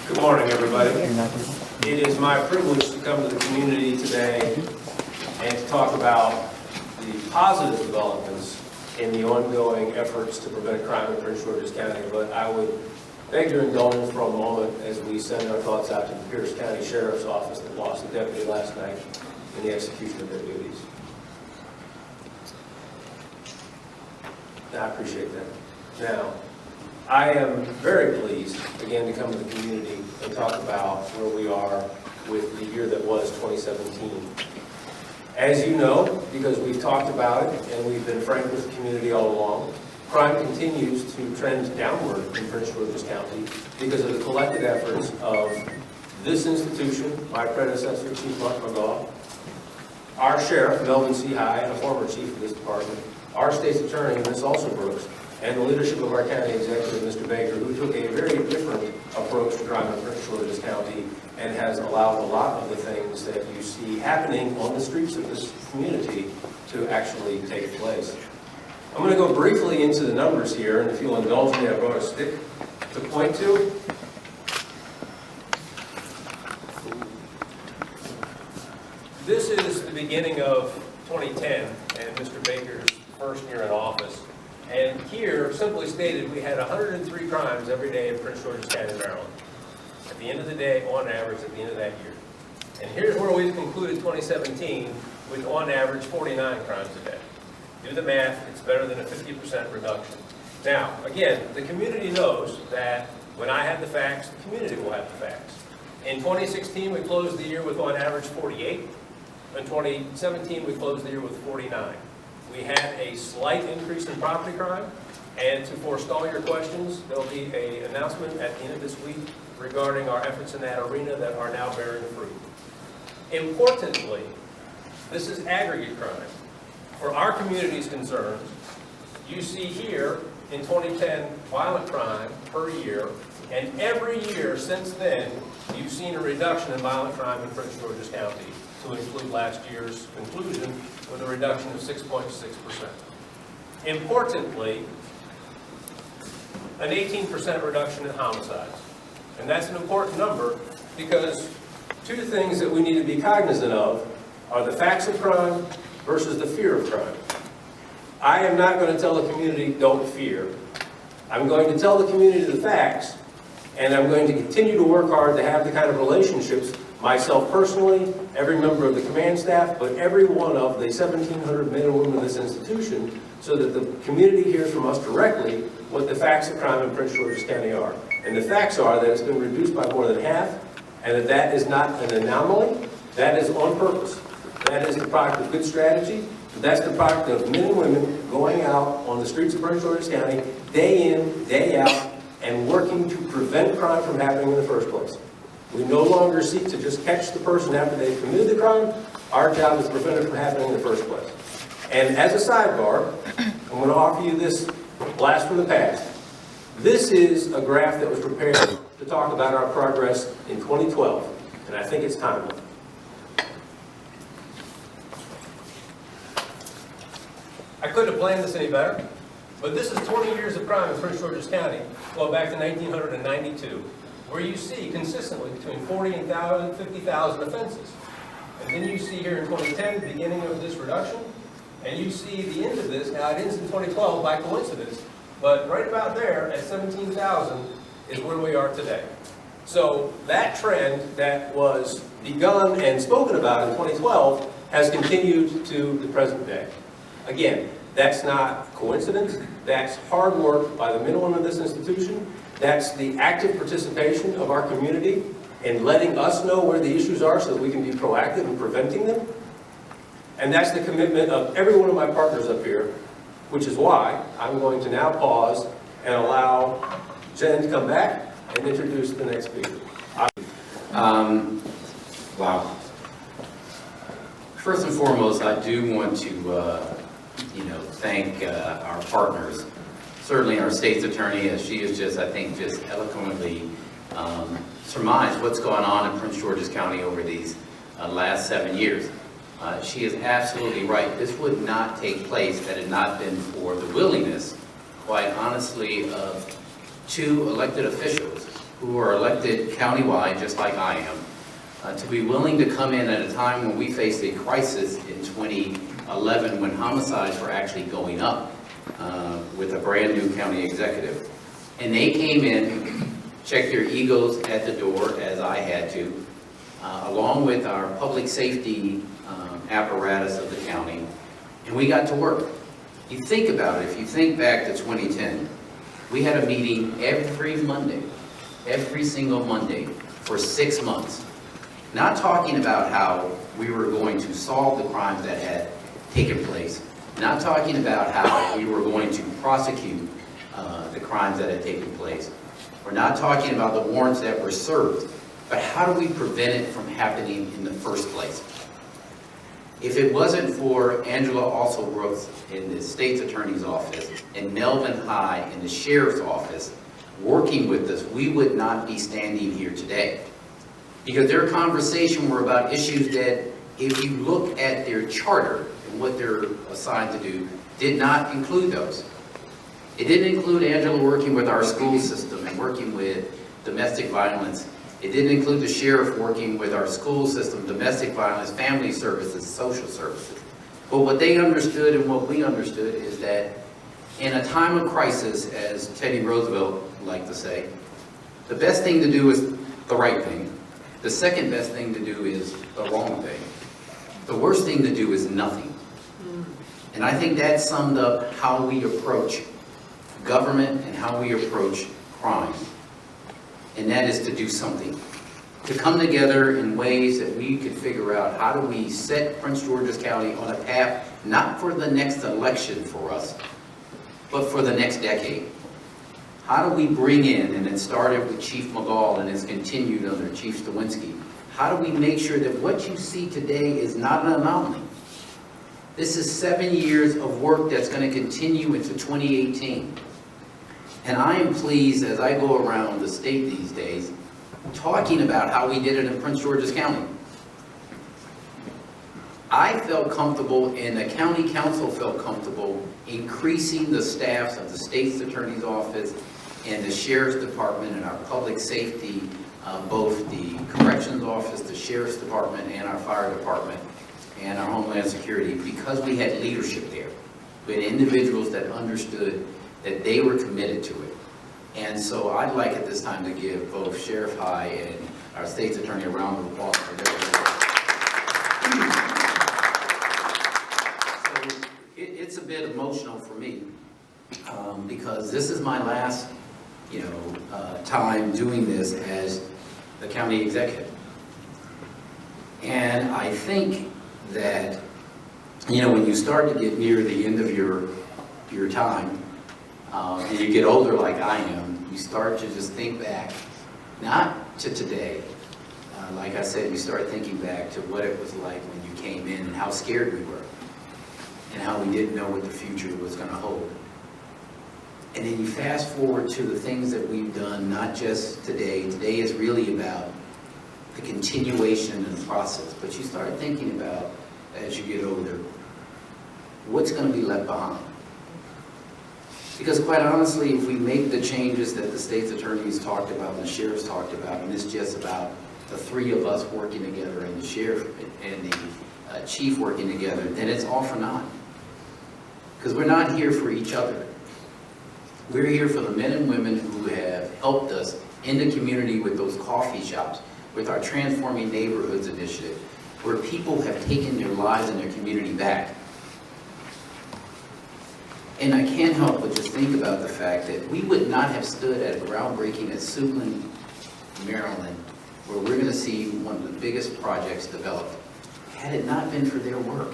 Good morning, everybody. It is my privilege to come to the community today and to talk about the positive developments in the ongoing efforts to prevent crime in Prince George's County. But I would beg your indulgence for a moment as we send our thoughts out to the Pierce County Sheriff's Office that lost a deputy last night in the execution of their duties. I appreciate that. Now, I am very pleased, again, to come to the community and talk about where we are with the year that was 2017. As you know, because we've talked about it and we've been frank with the community all along, crime continues to trend downward in Prince George's County because of the collective efforts of this institution, my predecessor, Chief Mark McGaugh, our sheriff, Melvin C. High, and a former chief of this department, our state's attorney, Ms. Olson Brooks, and the leadership of our county executive, Mr. Baker, who took a very different approach to crime in Prince George's County and has allowed a lot of the things that you see happening on the streets of this community to actually take place. I'm going to go briefly into the numbers here, and if you'll indulge me, I brought a stick to point to. This is the beginning of 2010 and Mr. Baker's first year in office. And here, simply stated, we had 103 crimes every day in Prince George's County, Maryland. At the end of the day, on average, at the end of that year. And here's where we've concluded 2017 with, on average, 49 crimes a day. Do the math, it's better than a 50% reduction. Now, again, the community knows that when I have the facts, the community will have the facts. In 2016, we closed the year with, on average, 48. In 2017, we closed the year with 49. We had a slight increase in property crime, and to forestall your questions, there'll be an announcement at the end of this week regarding our efforts in that arena that are now bearing fruit. Importantly, this is aggregate crime. For our community's concerns, you see here in 2010 violent crime per year, and every year since then, you've seen a reduction in violent crime in Prince George's County, to include last year's conclusion with a reduction of 6.6%. Importantly, an 18% reduction in homicides. And that's an important number because two things that we need to be cognizant of are the facts of crime versus the fear of crime. I am not going to tell the community, don't fear. I'm going to tell the community the facts, and I'm going to continue to work hard to have the kind of relationships, myself personally, every member of the command staff, but every one of the 1,700 men and women of this institution, so that the community hears from us directly what the facts of crime in Prince George's County are. And the facts are that it's been reduced by more than half, and that is not an anomaly, that is on purpose. That is the product of good strategy. That's the product of men and women going out on the streets of Prince George's County, day in, day out, and working to prevent crime from happening in the first place. We no longer seek to just catch the person after they've committed the crime. Our job is to prevent it from happening in the first place. And as a sidebar, I'm going to offer you this blast from the past. This is a graph that was prepared to talk about our progress in 2012, and I think it's timely. I couldn't have planned this any better, but this is 20 years of crime in Prince George's County, going back to 1992. Where you see consistently between 40,000 and 50,000 offenses. And then you see here in 2010, the beginning of this reduction, and you see the end of this. Now, it ends in 2012 by coincidence, but right about there at 17,000 is where we are today. So that trend that was begun and spoken about in 2012 has continued to the present day. Again, that's not coincidence. That's hard work by the men and women of this institution. That's the active participation of our community in letting us know where the issues are so that we can be proactive in preventing them. And that's the commitment of every one of my partners up here, which is why I'm going to now pause and allow Jen to come back and introduce the next speaker. Wow. First and foremost, I do want to, thank our partners. Certainly our state's attorney, as she is just, I think, just eloquently surmised what's going on in Prince George's County over these last 7 years. She is absolutely right. This would not take place had it not been for the willingness, quite honestly, of two elected officials who are elected countywide, just like I am, to be willing to come in at a time when we faced a crisis in 2011 when homicides were actually going up with a brand new county executive. And they came in, checked their egos at the door, as I had to, along with our public safety apparatus of the county, and we got to work. You think about it, if you think back to 2010, we had a meeting every Monday, every single Monday for 6 months, not talking about how we were going to solve the crimes that had taken place, not talking about how we were going to prosecute the crimes that had taken place. We're not talking about the warrants that were served, but how do we prevent it from happening in the first place? If it wasn't for Angela Alsobrooks in the state's attorney's office and Melvin High in the sheriff's office working with us, we would not be standing here today. Because their conversation were about issues that, if you look at their charter and what they're assigned to do, did not include those. It didn't include Angela working with our school system and working with domestic violence. It didn't include the sheriff working with our school system, domestic violence, family services, social services. But what they understood and what we understood is that in a time of crisis, as Teddy Roosevelt liked to say, the best thing to do is the right thing. The second best thing to do is the wrong thing. The worst thing to do is nothing. And I think that summed up how we approach government and how we approach crime. And that is to do something. To come together in ways that we could figure out how do we set Prince George's County on a path, not for the next election for us, but for the next decade. How do we bring in, and it started with Chief McGall and has continued under Chief Stawinski, how do we make sure that what you see today is not an anomaly? This is 7 years of work that's going to continue into 2018. And I am pleased as I go around the state these days talking about how we did it in Prince George's County. I felt comfortable and the county council felt comfortable increasing the staffs of the state's attorney's office and the sheriff's department and our public safety, both the corrections office, the sheriff's department, and our fire department, and our homeland security, because we had leadership there. We had individuals that understood that they were committed to it. And so I'd like at this time to give both Sheriff High and our state's attorney a round of applause for their work. So it's a bit emotional for me because this is my last, time doing this as the county executive. And I think that, when you start to get near the end of your time, and you get older like I am, you start to just think back, not to today. Like I said, you start thinking back to what it was like when you came in and how scared we were and how we didn't know what the future was going to hold. And then you fast forward to the things that we've done, not just today. Today is really about the continuation and the process. But you start thinking about, as you get older, what's going to be left behind. Because quite honestly, if we make the changes that the state's attorneys talked about and the sheriff's talked about, and it's just about the three of us working together and the sheriff and the chief working together, then it's all for naught. Because we're not here for each other. We're here for the men and women who have helped us in the community with those coffee shops, with our Transforming Neighborhoods initiative, where people have taken their lives and their community back. And I can't help but just think about the fact that we would not have stood at a groundbreaking at Suitland, Maryland, where we're going to see one of the biggest projects developed, had it not been for their work.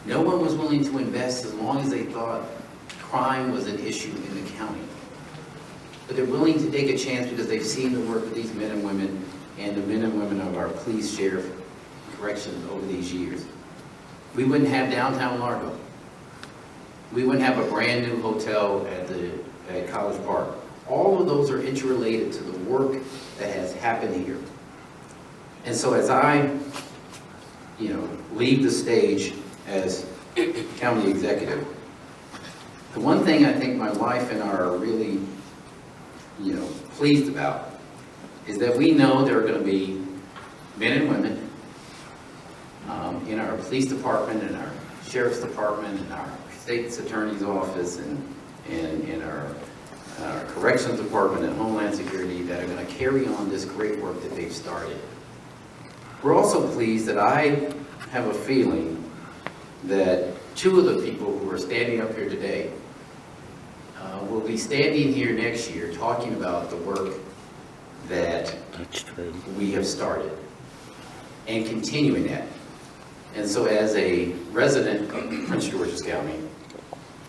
No one was willing to invest as long as they thought crime was an issue in the county. But they're willing to take a chance because they've seen the work of these men and women and the men and women of our police, sheriff, corrections over these years. We wouldn't have downtown Largo. We wouldn't have a brand new hotel at College Park. All of those are interrelated to the work that has happened here. And so as I, leave the stage as county executive, the one thing I think my wife and I are really pleased about is that we know there are going to be men and women in our police department, in our sheriff's department, in our state's attorney's office, and in our corrections department and Homeland Security that are going to carry on this great work that they've started. We're also pleased that I have a feeling that two of the people who are standing up here today will be standing here next year talking about the work that we have started and continuing that. And so as a resident of Prince George's County,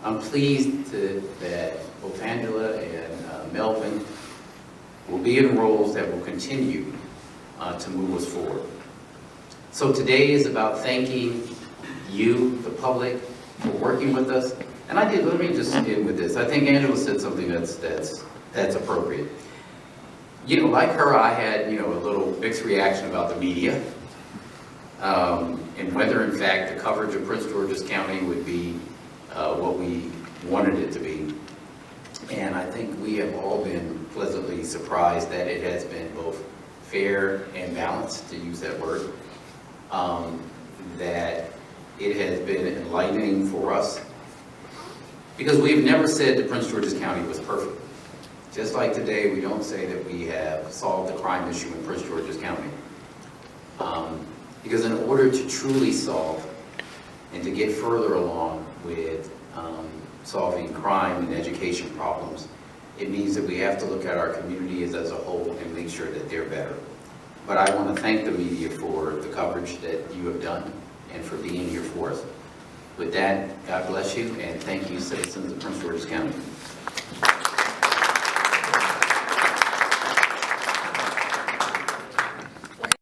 I'm pleased that both Angela and Melvin will be in roles that will continue to move us forward. So today is about thanking you, the public, for working with us. And let me just end with this. I think Angela said something that's appropriate. Like her, I had, a little mixed reaction about the media, and whether in fact the coverage of Prince George's County would be what we wanted it to be. And I think we have all been pleasantly surprised that it has been both fair and balanced, to use that word, that it has been enlightening for us, because we've never said that Prince George's County was perfect. Just like today, we don't say that we have solved the crime issue in Prince George's County. Because in order to truly solve and to get further along with solving crime and education problems, it means that we have to look at our communities as a whole and make sure that they're better. But I want to thank the media for the coverage that you have done and for being here for us. With that, God bless you, and thank you, citizens of Prince George's County.